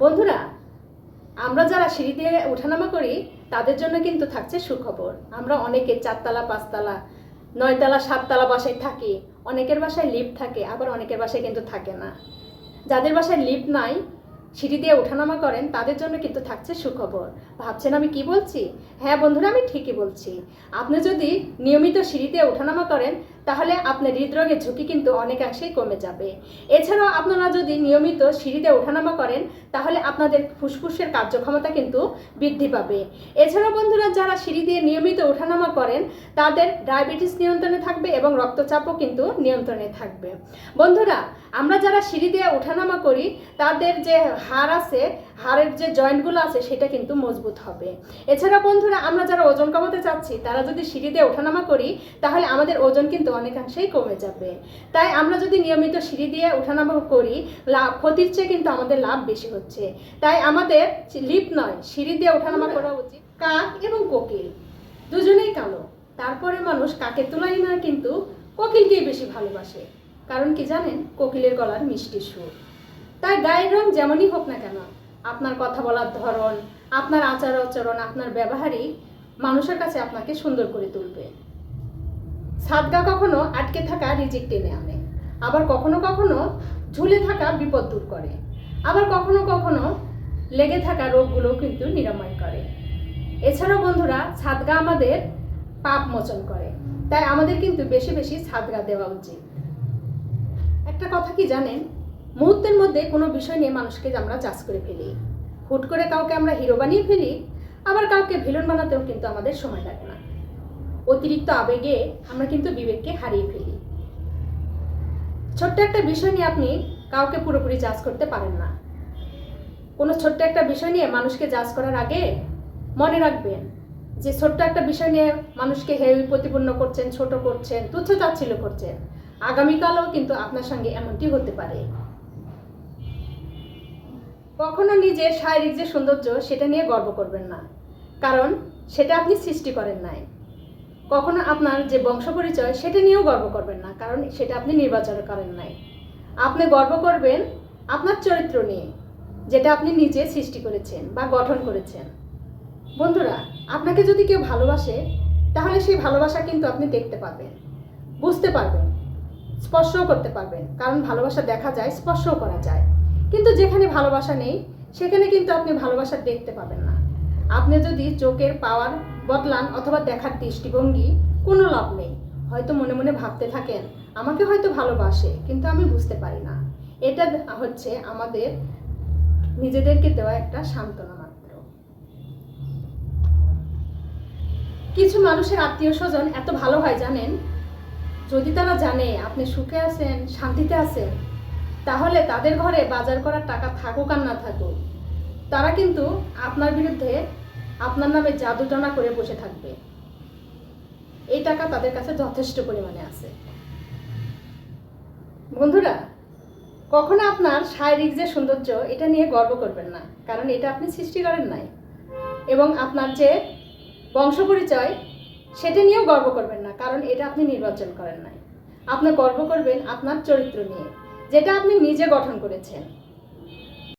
বন্ধুরা, আমরা যারা সিঁড়ি দিয়ে ওঠানামা করি তাদের জন্য কিন্তু থাকছে সুখবর। আমরা অনেকে 4 তলা 5 তলা 9 তলা 7 তলা বাসায় থাকি। অনেকের বাসায় লিফট থাকে, আবার অনেকের বাসায় কিন্তু থাকে না। যাদের বাসায় লিফট নাই, সিঁড়ি দিয়ে ওঠানামা করেন, তাদের জন্য কিন্তু থাকছে সুখবর। ভাবছেন আমি কি বলছি? হ্যাঁ বন্ধুরা, আমি ঠিকই বলছি। আপনি যদি নিয়মিত সিঁড়ি দিয়ে ওঠানামা করেন তাহলে আপনার হৃদরোগের ঝুঁকি কিন্তু অনেকাংশেই কমে যাবে। এছাড়াও আপনারা যদি নিয়মিত সিঁড়িতে ওঠানামা করেন তাহলে আপনাদের ফুসফুসের কার্যক্ষমতা কিন্তু বৃদ্ধি পাবে। এছাড়াও বন্ধুরা, যারা সিঁড়ি দিয়ে নিয়মিত ওঠানামা করেন তাদের ডায়াবেটিস নিয়ন্ত্রণে থাকবে এবং রক্তচাপও কিন্তু নিয়ন্ত্রণে থাকবে। বন্ধুরা, আমরা যারা সিঁড়ি দিয়ে ওঠানামা করি তাদের যে হাড় আছে, হাড়ের যে জয়েন্টগুলো আছে সেটা কিন্তু মজবুত হবে। এছাড়া বন্ধুরা, আমরা যারা ওজন কমাতে চাচ্ছি তারা যদি সিঁড়ি দিয়ে ওঠানামা করি তাহলে আমাদের ওজন কিন্তু অনেকাংশেই কমে যাবে। তাই আমরা যদি নিয়মিত সিঁড়ি দিয়ে ওঠানামা করি, ক্ষতির চেয়ে কিন্তু আমাদের লাভ বেশি হচ্ছে। তাই আমাদের লিফট নয়, সিঁড়ি দিয়ে ওঠানামা করা উচিত। কাক এবং কোকিল দুজনেই কালো, তারপরে মানুষ কাকের তুলনায় কিন্তু কোকিলকেই বেশি ভালোবাসে। কারণ কি জানেন? কোকিলের গলার মিষ্টি সুর। তাই গায়ের রং যেমনই হোক না কেন, আপনার কথা বলার ধরন, আপনার আচার আচরণ, আপনার ব্যবহারই মানুষের কাছে আপনাকে সুন্দর করে তুলবে। সাদগা কখনো আটকে থাকা রিজিক টেনে আনে, আবার কখনো কখনো ঝুলে থাকা বিপদ দূর করে, আবার কখনো কখনো লেগে থাকা রোগগুলো কিন্তু নিরাময় করে। এছাড়াও বন্ধুরা, সাদগা আমাদের পাপ মোচন করে। তাই আমাদের কিন্তু বেশি বেশি সাদগা দেওয়া উচিত। একটা কথা কি জানেন? মুহূর্তের মধ্যে কোনো বিষয় নিয়ে মানুষকে আমরা জাজ করে ফেলি। হুট করে কাউকে আমরা হিরো বানিয়ে ফেলি, আবার কাউকে ভিলেন বানাতেও কিন্তু আমাদের সময় লাগে না। অতিরিক্ত আবেগে আমরা কিন্তু বিবেককে হারিয়ে ফেলি। ছোট্ট একটা বিষয় নিয়ে আপনি কাউকে পুরোপুরি জাজ করতে পারেন না। কোনো ছোট্ট একটা বিষয় নিয়ে মানুষকে জাজ করার আগে মনে রাখবেন যে ছোট্ট একটা বিষয় নিয়ে মানুষকে হেয় প্রতিপন্ন করছেন, ছোট করছেন, তুচ্ছ তাচ্ছিল্য করছেন। আগামীকালও কিন্তু আপনার সঙ্গে এমনটি হতে পারে। কখনো নিজের শারীরিক যে সৌন্দর্য সেটা নিয়ে গর্ব করবেন না, কারণ সেটা আপনি সৃষ্টি করেন নাই। কখনো আপনার যে বংশ পরিচয় সেটা নিয়েও গর্ব করবেন না, কারণ সেটা আপনি নির্বাচন করেন নাই। আপনি গর্ব করবেন আপনার চরিত্র নিয়ে, যেটা আপনি নিজে সৃষ্টি করেছেন বা গঠন করেছেন। বন্ধুরা, আপনাকে যদি কেউ ভালোবাসে তাহলে সেই ভালোবাসা কিন্তু আপনি দেখতে পাবেন, বুঝতে পারবেন, স্পর্শও করতে পারবেন। কারণ ভালোবাসা দেখা যায়, স্পর্শও করা যায়। কিন্তু যেখানে ভালোবাসা নেই সেখানে কিন্তু আপনি ভালোবাসা দেখতে পাবেন না। আপনি যদি চোখের পাওয়ার বদলান অথবা দেখার দৃষ্টিভঙ্গি, কোনো লাভ নেই। হয়তো মনে মনে ভাবতে থাকেন আমাকে হয়তো ভালোবাসে, কিন্তু আমি বুঝতে পারি না। এটা হচ্ছে আমাদের নিজেদেরকে দেওয়া একটা সান্ত্বনা মাত্র। কিছু মানুষের আত্মীয় স্বজন এত ভালো হয় জানেন, যদি তারা জানে আপনি সুখে আছেন, শান্তিতে আছেন, তাহলে তাদের ঘরে বাজার করার টাকা থাকুক আর না থাকুক, তারা কিন্তু আপনার বিরুদ্ধে আপনার নামে জাদুটনা করে বসে থাকবে। এই টাকা তাদের কাছে যথেষ্ট পরিমাণে আছে। বন্ধুরা, কখনো আপনার শারীরিক যে সৌন্দর্য এটা নিয়ে গর্ব করবেন না, কারণ এটা আপনি সৃষ্টি করেন নাই। এবং আপনার যে বংশ পরিচয় সেটা নিয়েও গর্ব করবেন না, কারণ এটা আপনি নির্বাচন করেন নাই। আপনি গর্ব করবেন আপনার চরিত্র নিয়ে, যেটা আপনি নিজে গঠন করেছেন।